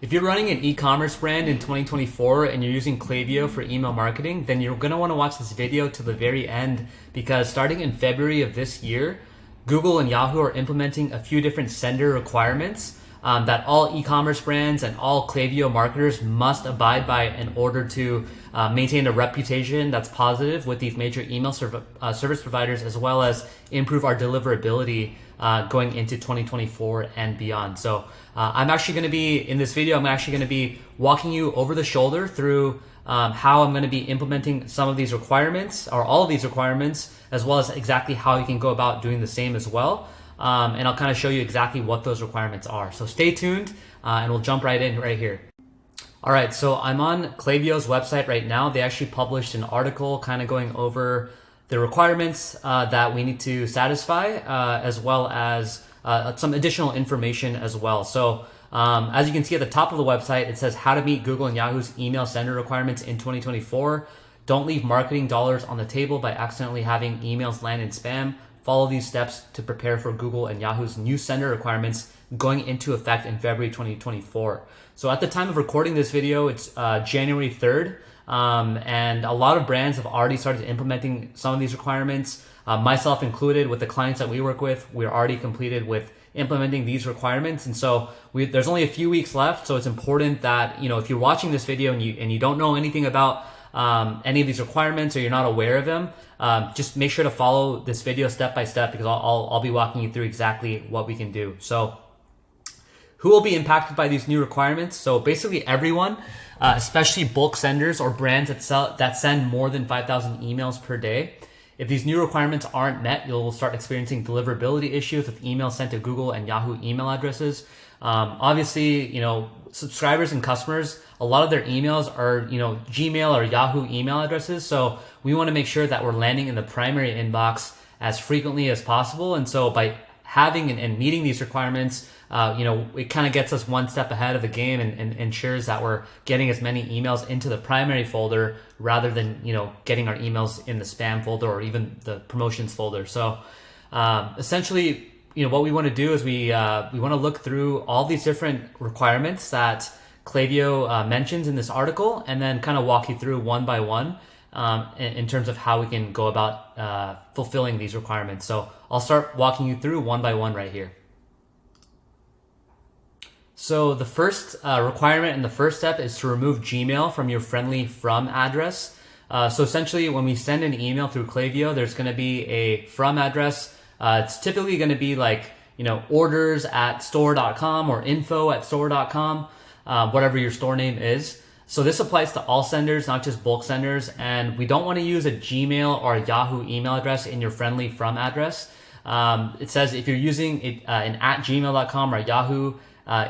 If you're running an e-commerce brand in 2024 and you're using Klaviyo for email marketing, then you're going to want to watch this video to the very end, because starting in February of this year, Google and Yahoo are implementing a few different sender requirements that all e-commerce brands and all Klaviyo marketers must abide by in order to maintain a reputation that's positive with these major email service providers, as well as improve our deliverability going into 2024 and beyond. So I'm actually going to be, in this video, I'm actually going to be walking you over the shoulder through how I'm going to be implementing some of these requirements, or all of these requirements, as well as exactly how you can go about doing the same as well. And I'll kind of show you exactly what those requirements are. So stay tuned and we'll jump right in right here. All right, so I'm on Klaviyo's website right now. They actually published an article kind of going over the requirements that we need to satisfy, as well as some additional information as well. So as you can see at the top of the website, it says how to meet Google and Yahoo's email sender requirements in 2024. Don't leave marketing dollars on the table by accidentally having emails land in spam. Follow these steps to prepare for Google and Yahoo's new sender requirements going into effect in February 2024. So at the time of recording this video, it's January 3rd. And a lot of brands have already started implementing some of these requirements, myself included. With the clients that we work with, we're already completed with implementing these requirements. And so there's only a few weeks left. So it's important that, you know, if you're watching this video and you don't know anything about any of these requirements, or you're not aware of them, just make sure to follow this video step by step, because I'll be walking you through exactly what we can do. So who will be impacted by these new requirements? So basically everyone, especially bulk senders or brands that send more than 5,000 emails per day. If these new requirements aren't met, you'll start experiencing deliverability issues with emails sent to Google and Yahoo email addresses. Obviously, you know, subscribers and customers, a lot of their emails are, you know, Gmail or Yahoo email addresses. So we want to make sure that we're landing in the primary inbox as frequently as possible. And so by having and meeting these requirements, you know, it kind of gets us one step ahead of the game and ensures that we're getting as many emails into the primary folder rather than, you know, getting our emails in the spam folder or even the promotions folder. So essentially, you know, what we want to do is we want to look through all these different requirements that Klaviyo mentions in this article, and then kind of walk you through one by one in terms of how we can go about fulfilling these requirements. So I'll start walking you through one by one right here. So the first requirement and the first step is to remove Gmail from your friendly from address. So essentially, when we send an email through Klaviyo, there's going to be a from address. It's typically going to be like, you know, orders@store.com or info@store.com, whatever your store name is. So this applies to all senders, not just bulk senders. And we don't want to use a Gmail or a Yahoo email address in your friendly from address. It says if you're using an @gmail.com or Yahoo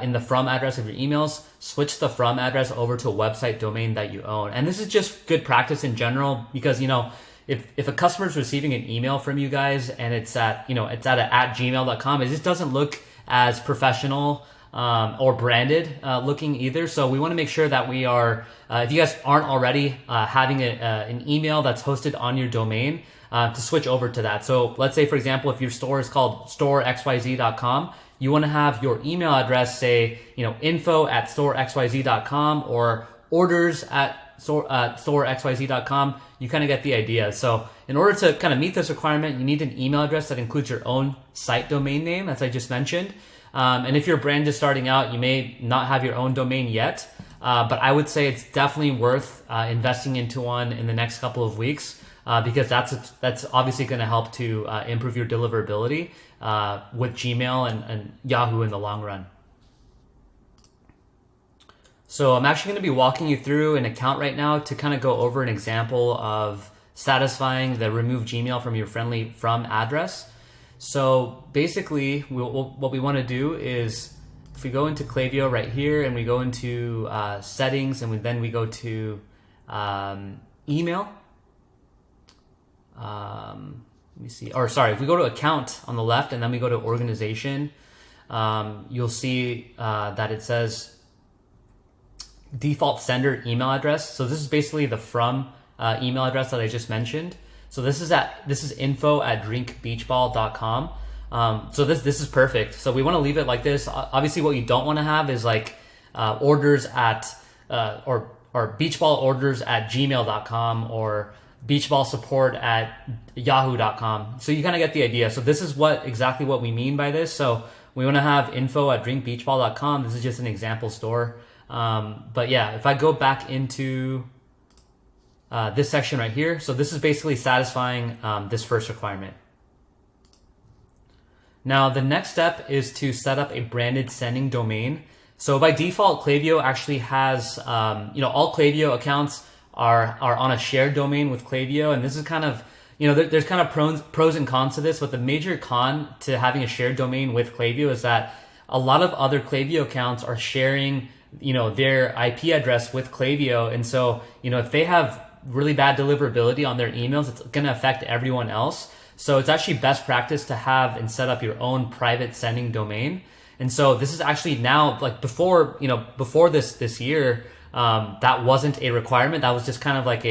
in the from address of your emails, switch the from address over to a website domain that you own. And this is just good practice in general, because, you know, if a customer is receiving an email from you guys and it's at @gmail.com, it just doesn't look as professional or branded looking either. So we want to make sure that we are, if you guys aren't already having an email that's hosted on your domain, to switch over to that. So let's say, for example, if your store is called storexyz.com, you want to have your email address say, you know, info@storexyz.com or orders@storexyz.com. You kind of get the idea. So in order to kind of meet this requirement, you need an email address that includes your own site domain name, as I just mentioned. And if your brand is starting out, you may not have your own domain yet, but I would say it's definitely worth investing into one in the next couple of weeks, because that's obviously going to help to improve your deliverability with Gmail and Yahoo in the long run. So I'm actually going to be walking you through an account right now to kind of go over an example of satisfying the remove Gmail from your friendly from address. So basically, what we want to do is, if we go into Klaviyo right here and we go into settings, and then we go to email. Let me see. Or sorry, if we go to account on the left and then we go to organization, you'll see that it says default sender email address. So this is basically the from email address that I just mentioned. So this is info@drinkbeachball.com. So this is perfect. So we want to leave it like this. Obviously, what you don't want to have is like orders at or beachballorders@gmail.com or beachballsupport@yahoo.com. So you kind of get the idea. So this is exactly what we mean by this. So we want to have info@drinkbeachball.com. This is just an example store. But yeah, if I go back into this section right here, so this is basically satisfying this first requirement. Now the next step is to set up a branded sending domain. So by default, Klaviyo actually has, all Klaviyo accounts are on a shared domain with Klaviyo, and this is kind of, there's kind of pros and cons to this, but the major con to having a shared domain with Klaviyo is that a lot of other Klaviyo accounts are sharing, their IP address with Klaviyo, and so, if they have really bad deliverability on their emails, it's going to affect everyone else. So it's actually best practice to have and set up your own private sending domain. And so this is actually now, like before this year, that wasn't a requirement. That was just kind of like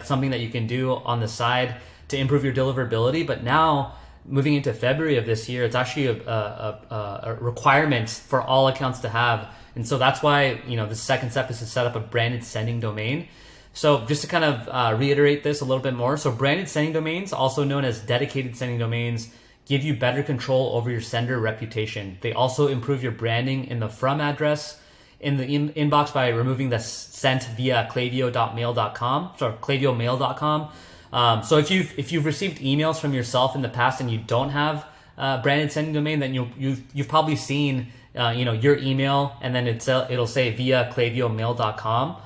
something that you can do on the side to improve your deliverability. But now, moving into February of this year, it's actually a requirement for all accounts to have. And so that's why, the second step is to set up a branded sending domain. So just to kind of reiterate this a little bit more. So branded sending domains, also known as dedicated sending domains, give you better control over your sender reputation. They also improve your branding in the from address in the inbox by removing the sent via klaviyo.mail.com, sorry, klaviyomail.com. So if you've received emails from yourself in the past and you don't have branded sending domain, then you've probably seen your email and then it'll say via klaviyomail.com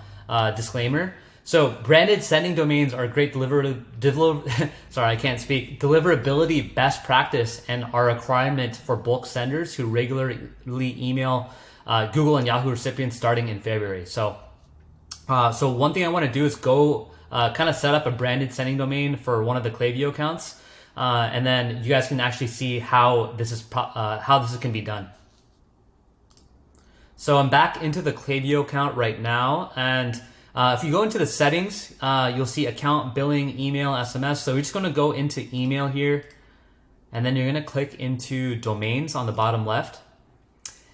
disclaimer. So branded sending domains are a great deliverability best practice and are a requirement for bulk senders who regularly email Google and Yahoo recipients starting in February. So one thing I want to do is go kind of set up a branded sending domain for one of the Klaviyo accounts, and then you guys can actually see how this can be done. So I'm back into the Klaviyo account right now, and if you go into the settings, you'll see account, billing, email, SMS. So we're just going to go into email here, and then you're going to click into domains on the bottom left.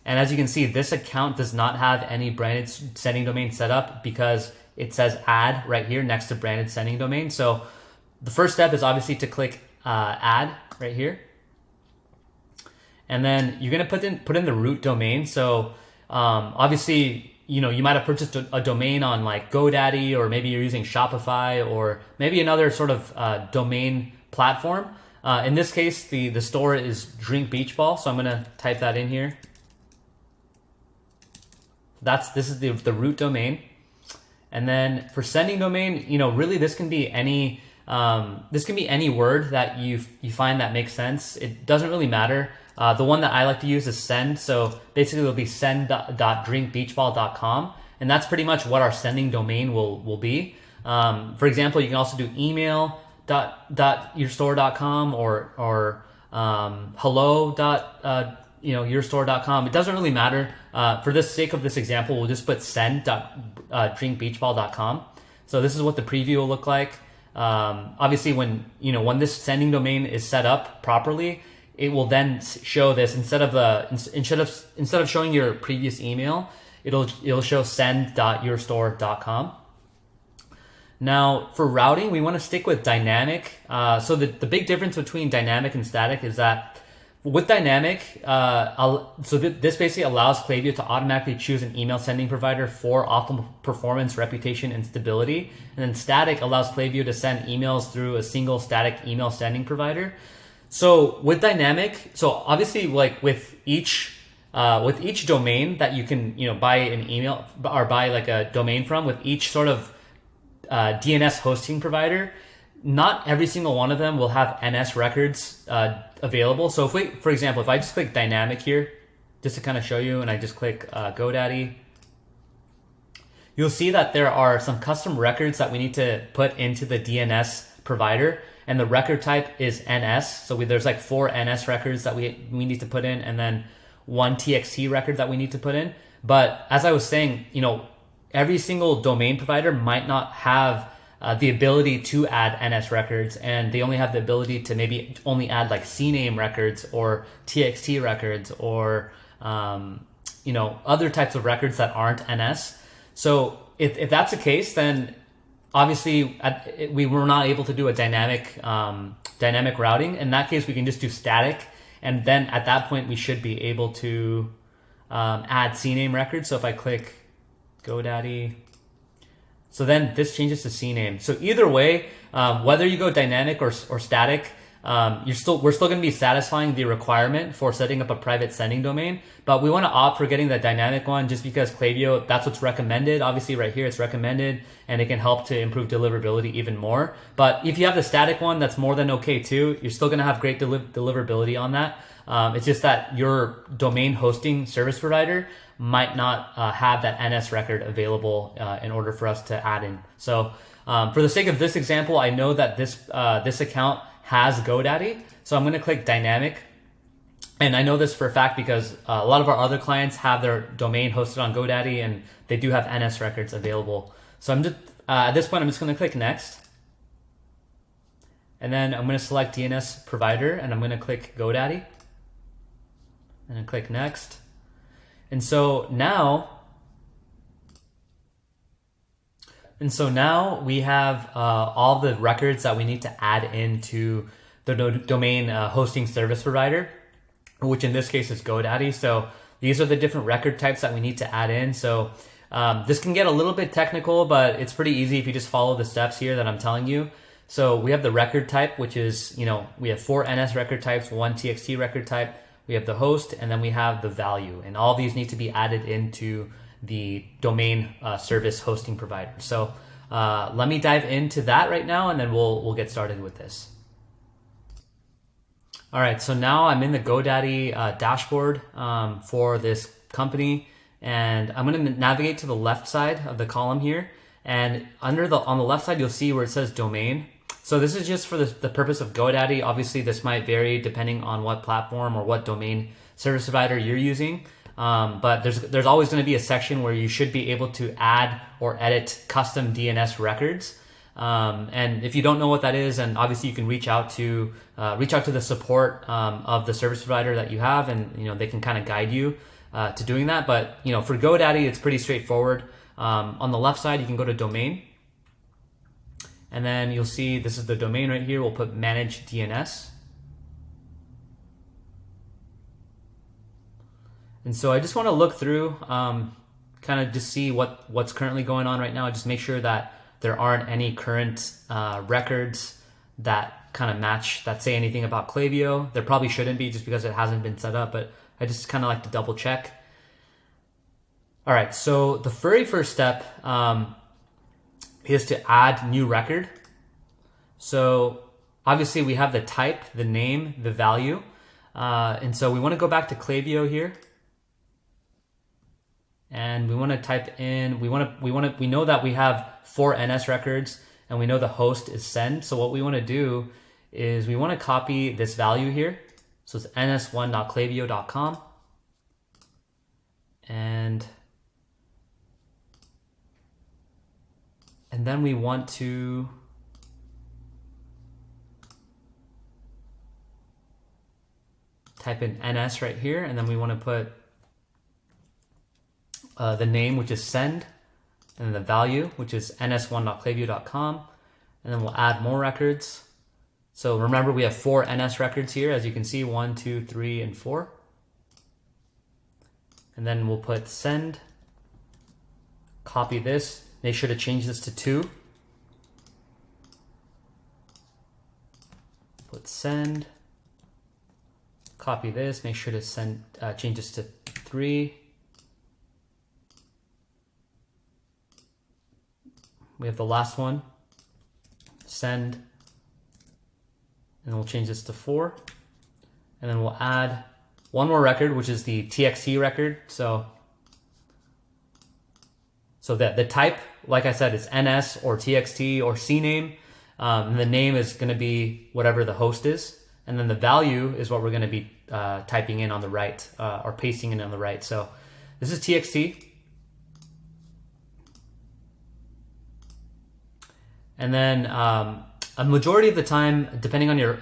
And as you can see, this account does not have any branded sending domain set up because it says add right here next to branded sending domain. So the first step is obviously to click add right here. And then you're going to put in the root domain. So obviously, you might have purchased a domain on like GoDaddy, or maybe you're using Shopify, or maybe another sort of domain platform. In this case, the store is Drink Beach Ball. So I'm going to type that in here. This is the root domain. And then for sending domain, really this can be any word that you find that makes sense. It doesn't really matter. The one that I like to use is send. So basically it'll be send.drinkbeachball.com. And that's pretty much what our sending domain will be. For example, you can also do email.yourstore.com or hello.yourstore.com. It doesn't really matter. For the sake of this example, we'll just put send.drinkbeachball.com. So this is what the preview will look like. Obviously, when this sending domain is set up properly, it will then show this instead of showing your previous email, it'll show send.yourstore.com. Now for routing, we want to stick with dynamic. So the big difference between dynamic and static is that with dynamic, this basically allows Klaviyo to automatically choose an email sending provider for optimal performance, reputation, and stability. And then static allows Klaviyo to send emails through a single static email sending provider. So with dynamic, so obviously like with each domain that you can buy an email or buy like a domain from, with each sort of DNS hosting provider, not every single one of them will have NS records available. So for example, if I just click dynamic here, just to kind of show you, and I just click GoDaddy, you'll see that there are some custom records that we need to put into the DNS provider, and the record type is NS. So there's like 4 NS records that we need to put in, and then 1 TXT record that we need to put in. But as I was saying, every single domain provider might not have the ability to add NS records, and they only have the ability to maybe only add like CNAME records or TXT records or other types of records that aren't NS. So if that's the case, then obviously we were not able to do a dynamic routing. In that case, we can just do static, and then at that point we should be able to add CNAME records. So if I click GoDaddy, so then this changes to CNAME. So either way, whether you go dynamic or static, we're still going to be satisfying the requirement for setting up a private sending domain, but we want to opt for getting the dynamic one just because Klaviyo, that's what's recommended. Obviously right here it's recommended, and it can help to improve deliverability even more. But if you have the static one, that's more than okay too. You're still going to have great deliverability on that. It's just that your domain hosting service provider might not have that NS record available in order for us to add in. So for the sake of this example, I know that this account has GoDaddy, so I'm going to click dynamic. And I know this for a fact because a lot of our other clients have their domain hosted on GoDaddy, and they do have NS records available. So I'm just at this point, I'm just going to click next. And then I'm going to select DNS provider, and I'm going to click GoDaddy. And then click next. And so now we have all the records that we need to add into the domain hosting service provider, which in this case is GoDaddy. So these are the different record types that we need to add in. So this can get a little bit technical, but it's pretty easy if you just follow the steps here that I'm telling you. So we have the record type, which is, we have 4 NS record types, 1 TXT record type. We have the host, and then we have the value. And all these need to be added into the domain service hosting provider. So let me dive into that right now, and then we'll get started with this. All right, so now I'm in the GoDaddy dashboard for this company, and I'm going to navigate to the left side of the column here, and on the left side you'll see where it says domain. So this is just for the purpose of GoDaddy. Obviously this might vary depending on what platform or what domain service provider you're using. But there's always going to be a section where you should be able to add or edit custom DNS records. And if you don't know what that is, and obviously you can reach out to the support of the service provider that you have, and they can kind of guide you to doing that. But for GoDaddy, it's pretty straightforward. On the left side, you can go to domain, and then you'll see this is the domain right here. We'll put manage DNS. And so I just want to look through, kind of just see what's currently going on right now. Just make sure that there aren't any current records that kind of match, that say anything about Klaviyo. There probably shouldn't be just because it hasn't been set up, but I just kind of like to double check. All right, so the very first step is to add new record. So obviously we have the type, the name, the value. And so we want to go back to Klaviyo here. And we want to type in, we know that we have 4 NS records, and we know the host is send. So what we want to do is we want to copy this value here. So it's ns1.klaviyo.com. And then we want to type in NS right here, and then we want to put the name, which is send, and the value, which is ns1.klaviyo.com, and then we'll add more records. So remember, we have 4 NS records here, as you can see, 1, 2, 3, and 4. And then we'll put send, copy this, make sure to change this to 2. Put send, copy this, make sure to send, change this to 3. We have the last one, send, and then we'll change this to 4. And then we'll add one more record, which is the TXT record. So that the type, like I said, is NS or TXT or CNAME. And the name is going to be whatever the host is. And then the value is what we're going to be typing in on the right, or pasting in on the right. So this is TXT. And then a majority of the time, depending on your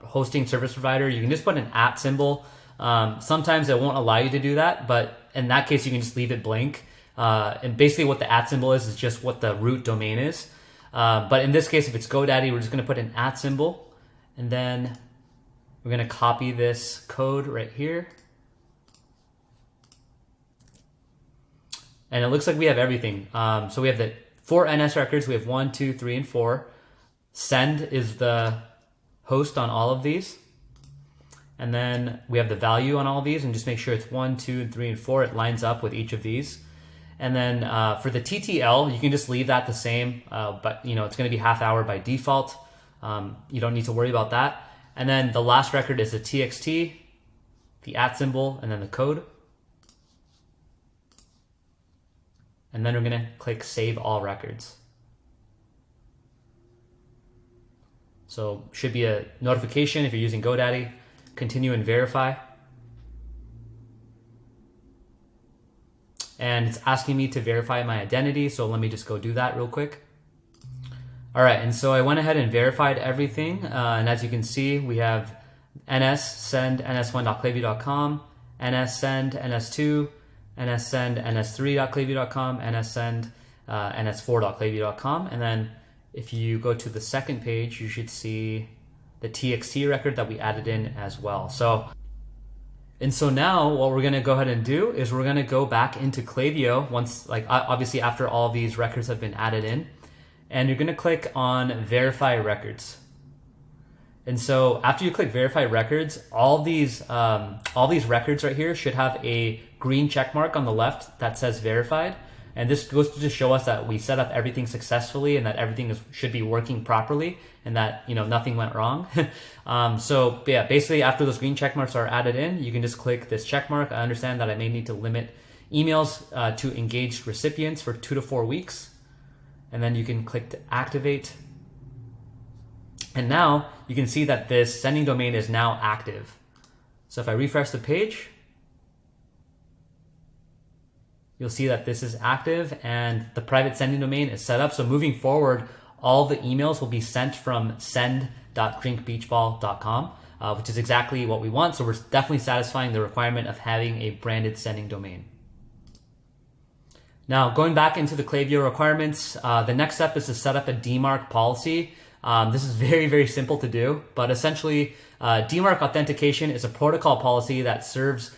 hosting service provider, you can just put an @ symbol. Sometimes it won't allow you to do that, but in that case, you can just leave it blank. And basically what the @ symbol is just what the root domain is. But in this case, if it's GoDaddy, we're just going to put an @ symbol, and then we're going to copy this code right here. And it looks like we have everything. So we have the 4 NS records. We have 1, 2, 3, and 4. Send is the host on all of these. And then we have the value on all of these, and just make sure it's 1, 2, and 3, and 4. It lines up with each of these. And then for the TTL, you can just leave that the same, but it's going to be ½ hour by default. You don't need to worry about that. And then the last record is the TXT, the @ symbol, and then the code. And then we're going to click Save All Records. So should be a notification if you're using GoDaddy. Continue and verify. And it's asking me to verify my identity, so let me just go do that real quick. All right, and so I went ahead and verified everything, and as you can see, we have ns-send ns1.klaviyo.com, ns-send ns2, ns-send ns3.klaviyo.com, ns-send ns4.klaviyo.com, and then if you go to the second page, you should see the TXT record that we added in as well. And so now what we're going to go ahead and do is we're going to go back into Klaviyo once, obviously after all these records have been added in, and you're going to click on Verify Records. And so after you click Verify Records, all these records right here should have a green check mark on the left that says Verified. And this goes to just show us that we set up everything successfully and that everything should be working properly and that nothing went wrong. So yeah, basically after those green check marks are added in, you can just click this check mark. I understand that I may need to limit emails to engaged recipients for 2 to 4 weeks. And then you can click to activate. And now you can see that this sending domain is now active. So if I refresh the page, you'll see that this is active and the private sending domain is set up. So moving forward, all the emails will be sent from send.drinkbeachball.com, which is exactly what we want. So we're definitely satisfying the requirement of having a branded sending domain. Now, going back into the Klaviyo requirements, the next step is to set up a DMARC policy. This is very, very simple to do, but essentially DMARC authentication is a protocol policy that servers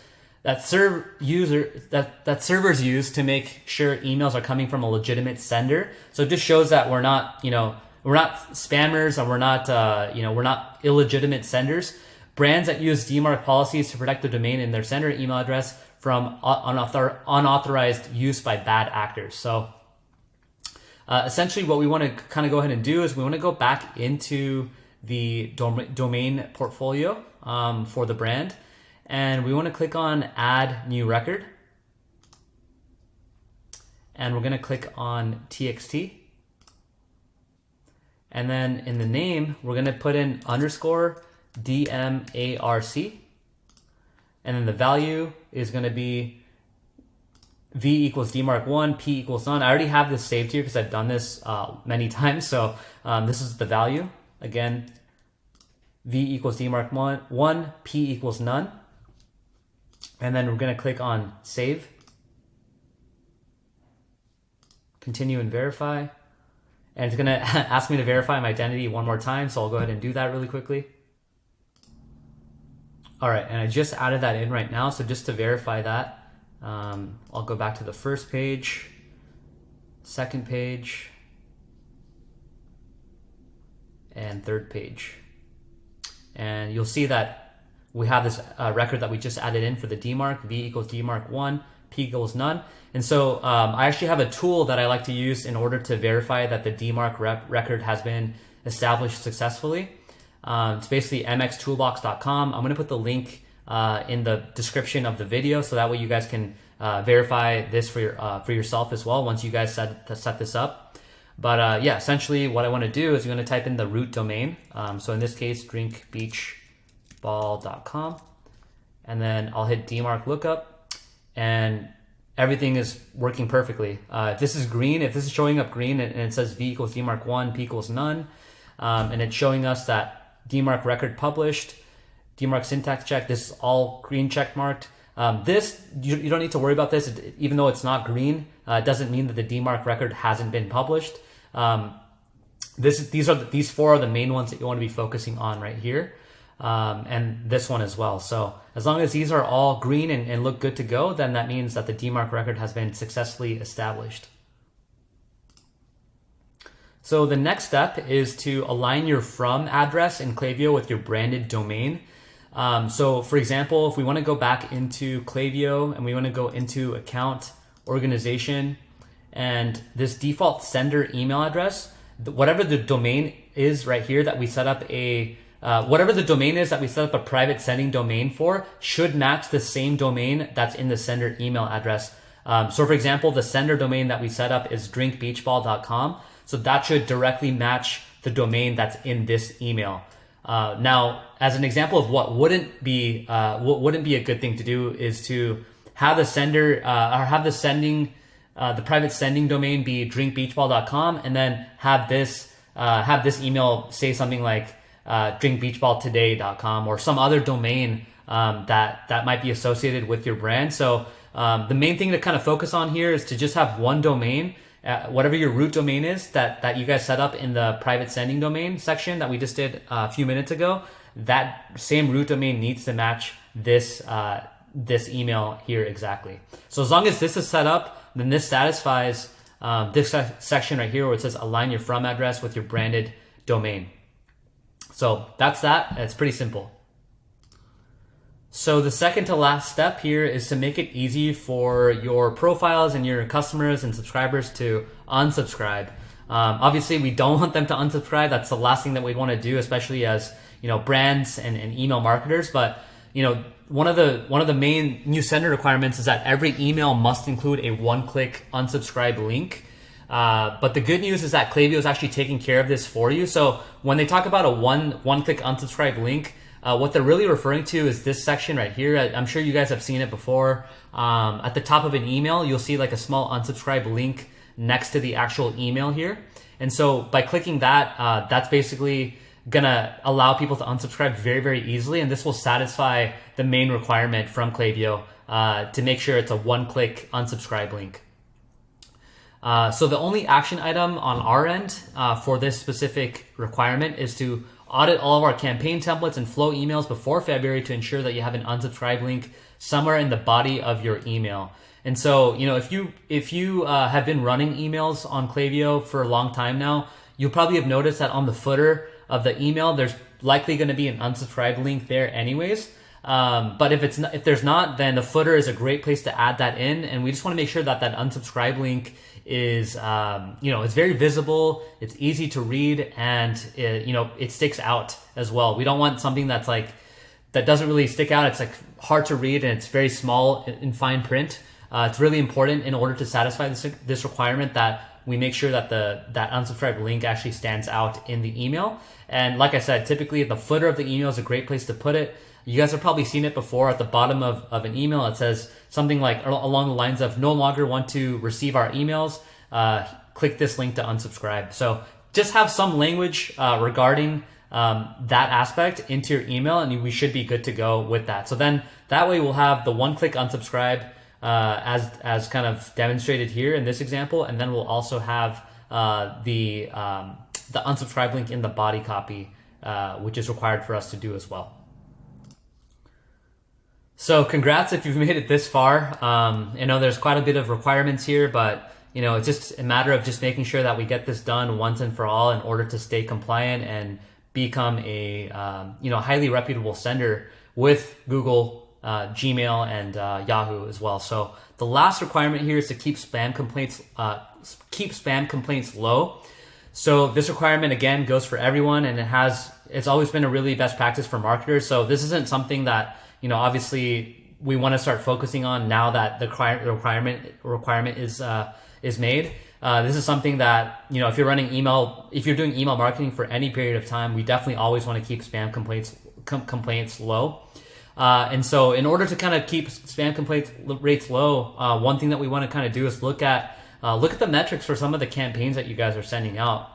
use to make sure emails are coming from a legitimate sender. So it just shows that we're not spammers and we're not illegitimate senders. Brands that use DMARC policies to protect the domain and their sender email address from unauthorized use by bad actors. So essentially what we want to kind of go ahead and do is we want to go back into the domain portfolio for the brand. And we want to click on Add New Record. And we're going to click on TXT. And then in the name, we're going to put in _DMARC. And then the value is going to be V equals DMARC1, P equals none. I already have this saved here because I've done this many times. So this is the value. Again, V equals DMARC1, P equals none. And then we're going to click on Save. Continue and verify. And it's going to ask me to verify my identity one more time. So I'll go ahead and do that really quickly. All right, and I just added that in right now. So just to verify that, I'll go back to the first page, second page, and third page. And you'll see that we have this record that we just added in for the DMARC, V equals DMARC1, P equals none. And so I actually have a tool that I like to use in order to verify that the DMARC record has been established successfully. It's basically mxtoolbox.com. I'm going to put the link in the description of the video so that way you guys can verify this for yourself as well once you guys set this up. But yeah, essentially what I want to do is you're going to type in the root domain. So in this case, drinkbeachball.com. And then I'll hit DMARC lookup and everything is working perfectly. If this is green, if this is showing up green and it says V equals DMARC1, P equals none, and it's showing us that DMARC record published, DMARC syntax check, this is all green check marked. This, you don't need to worry about this. Even though it's not green, it doesn't mean that the DMARC record hasn't been published. These four are the main ones that you want to be focusing on right here. And this one as well. So as long as these are all green and look good to go, then that means that the DMARC record has been successfully established. So the next step is to align your from address in Klaviyo with your branded domain. So for example, if we want to go back into Klaviyo and we want to go into account organization and this default sender email address, whatever the domain is right here that we set up whatever the domain is that we set up a private sending domain for should match the same domain that's in the sender email address. So for example, the sender domain that we set up is drinkbeachball.com. So that should directly match the domain that's in this email. Now, as an example of what wouldn't be a good thing to do is to have the sender or have the private sending domain be drinkbeachball.com and then have this email say something like drinkbeachballtoday.com or some other domain that might be associated with your brand. So the main thing to kind of focus on here is to just have one domain. Whatever your root domain is that you guys set up in the private sending domain section that we just did a few minutes ago, that same root domain needs to match this email here exactly. So as long as this is set up, then this satisfies this section right here where it says align your from address with your branded domain. So that's that. It's pretty simple. So the second to last step here is to make it easy for your profiles and your customers and subscribers to unsubscribe. Obviously, we don't want them to unsubscribe. That's the last thing that we want to do, especially as brands and email marketers. But one of the main new sender requirements is that every email must include a one-click unsubscribe link. But the good news is that Klaviyo is actually taking care of this for you. So when they talk about a one-click unsubscribe link, what they're really referring to is this section right here. I'm sure you guys have seen it before. At the top of an email, you'll see like a small unsubscribe link next to the actual email here. And so by clicking that, that's basically gonna allow people to unsubscribe very, very easily. And this will satisfy the main requirement from Klaviyo to make sure it's a one-click unsubscribe link. So the only action item on our end for this specific requirement is to audit all of our campaign templates and flow emails before February to ensure that you have an unsubscribe link somewhere in the body of your email. And so, if you have been running emails on Klaviyo for a long time now, you'll probably have noticed that on the footer of the email, there's likely going to be an unsubscribe link there anyways. But if there's not, then the footer is a great place to add that in. And we just want to make sure that that unsubscribe link is, it's very visible, it's easy to read, and it sticks out as well. We don't want something that doesn't really stick out. It's like hard to read and it's very small in fine print. It's really important in order to satisfy this requirement that we make sure that that unsubscribe link actually stands out in the email. And like I said, typically the footer of the email is a great place to put it. You guys have probably seen it before at the bottom of an email. It says something like along the lines of no longer want to receive our emails. Click this link to unsubscribe. So just have some language regarding that aspect into your email, and we should be good to go with that. So then that way we'll have the one-click unsubscribe as kind of demonstrated here in this example, and then we'll also have the unsubscribe link in the body copy, which is required for us to do as well. So congrats if you've made it this far. I know there's quite a bit of requirements here, but it's just a matter of just making sure that we get this done once and for all in order to stay compliant and become a highly reputable sender with Google, Gmail, and Yahoo as well. So the last requirement here is to keep spam complaints low. So this requirement again goes for everyone, and it's always been a really best practice for marketers. So this isn't something that obviously we want to start focusing on now that the requirement is made. This is something that, if you're doing email marketing for any period of time, we definitely always want to keep spam complaints low. And so in order to kind of keep spam complaints rates low, one thing that we want to kind of do is look at the metrics for some of the campaigns that you guys are sending out.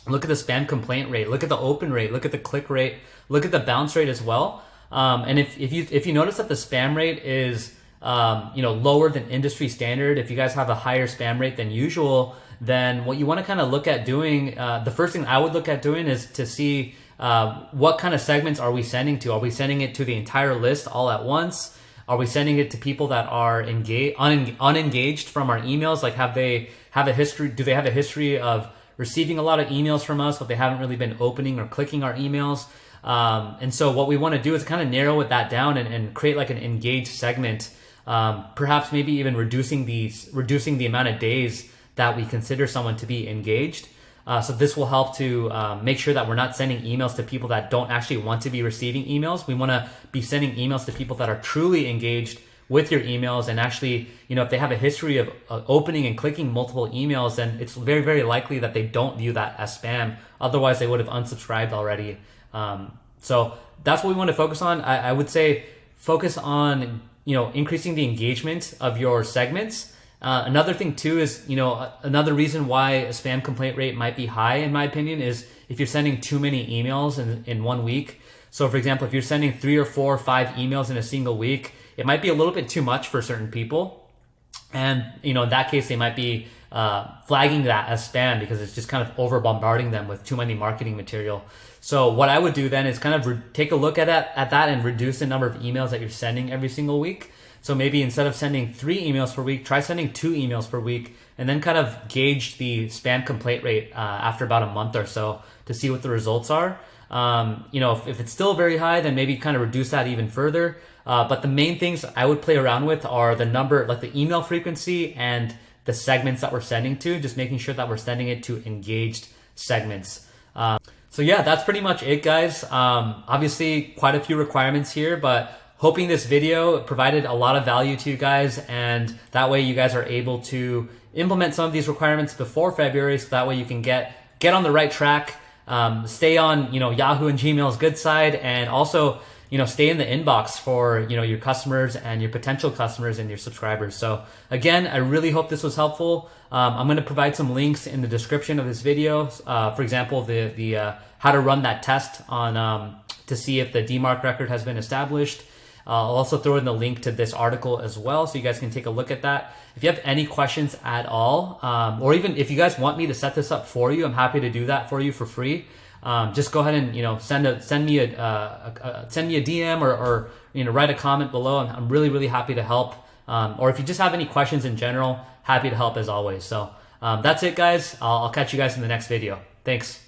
Look at the spam complaint rate, look at the open rate, look at the click rate, look at the bounce rate as well. And if you notice that the spam rate is lower than industry standard, if you guys have a higher spam rate than usual, then what you want to kind of look at doing, the first thing I would look at doing is to see what kind of segments are we sending to? Are we sending it to the entire list all at once? Are we sending it to people that are unengaged from our emails? Like, do they have a history of receiving a lot of emails from us, but they haven't really been opening or clicking our emails? And so what we want to do is kind of narrow that down and create like an engaged segment, perhaps maybe even reducing the amount of days that we consider someone to be engaged. So this will help to make sure that we're not sending emails to people that don't actually want to be receiving emails. We want to be sending emails to people that are truly engaged with your emails, and actually, if they have a history of opening and clicking multiple emails, then it's very, very likely that they don't view that as spam. Otherwise, they would have unsubscribed already. So that's what we want to focus on. I would say focus on, increasing the engagement of your segments. Another thing too is, another reason why a spam complaint rate might be high, in my opinion, is if you're sending too many emails in 1 week. So for example, if you're sending 3 or 4 or 5 emails in a single week, it might be a little bit too much for certain people. And, in that case, they might be flagging that as spam because it's just kind of over bombarding them with too many marketing material. So what I would do then is kind of take a look at that and reduce the number of emails that you're sending every single week. So maybe instead of sending 3 emails per week, try sending 2 emails per week, and then kind of gauge the spam complaint rate after about a month or so to see what the results are. If it's still very high, then maybe kind of reduce that even further. But the main things I would play around with are the number, like the email frequency and the segments that we're sending to, just making sure that we're sending it to engaged segments. So yeah, that's pretty much it, guys. Obviously, quite a few requirements here, but hoping this video provided a lot of value to you guys, and that way you guys are able to implement some of these requirements before February, so that way you can get on the right track, stay on Yahoo and Gmail's good side, and also stay in the inbox for your customers and your potential customers and your subscribers. So again, I really hope this was helpful. I'm going to provide some links in the description of this video. For example, the how to run that test on to see if the DMARC record has been established. I'll also throw in the link to this article as well, so you guys can take a look at that. If you have any questions at all, or even if you guys want me to set this up for you, I'm happy to do that for you for free. Just go ahead and send me a DM or write a comment below. I'm really, really happy to help. Or if you just have any questions in general, happy to help as always. So that's it, guys. I'll catch you guys in the next video. Thanks.